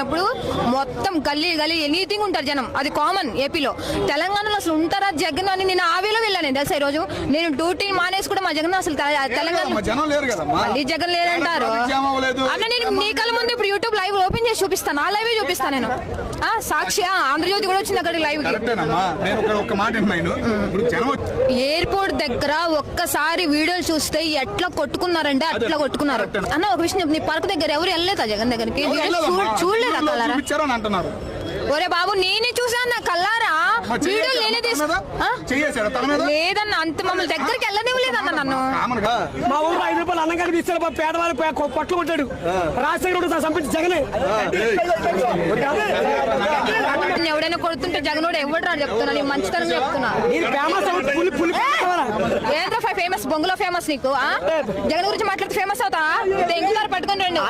అప్పుడు మొత్తం గల్లీ గల్లీ ఎనీథింగ్ ఉంటారు జనం, అది కామన్. ఏపీలో తెలంగాణలో అసలు ఉంటారా జగన్ అని నేను ఆవేలో వెళ్ళాను తెలుసా. ఈ రోజు నేను డ్యూటీ మానేసి కూడా మా జగన్ అసలు తెలంగాణ మళ్ళీ జగన్ లేదంటారు అన్న. నేను నీ కళ్ళ ముందు ఇప్పుడు యూట్యూబ్ లైవ్ ఓపెన్ చేసి చూపిస్తాను, ఆ లైవ్ చూపిస్తాను నేను. సాక్షి ఆంధ్రజ్యోతి కూడా వచ్చింది అక్కడ లైవ్. ఎయిర్పోర్ట్ దగ్గర ఒక్కసారి వీడియోలు చూస్తే ఎట్లా కొట్టుకున్నారంటే అట్లా కొట్టుకున్నారు అన్న. ఒక విషయం, నీ పార్క్ దగ్గర ఎవరు వెళ్ళలేదా జగన్ దగ్గరికి? చూడలేదా కల్లారా? ఒరే బాబు నేనే చూసాను నా కల్లారా, వీడియోలు నేనే లేదన్న. అంత మమ్మల్ని దగ్గరికి వెళ్ళనివ్వలేదన్న నన్ను. మా ఊరు 5 రూపాయలు అన్నంగా తీస్తాడు, పేదవాళ్ళు పట్లు కొట్టాడు రాజశేఖర సంపించి జగన్. ఎవడైనా కొడుతుంటే జగన్ కూడా ఎవడు రా చెప్తున్నా, నేను మంచితనం చెప్తున్నా. ఏంద్ర ఫేమస్, బొంగులో ఫేమస్ నీకు? జగన్ గురించి మాట్లాడితే ఫేమస్ అవుతా? ఎంగుదారు పట్టుకొని రండి.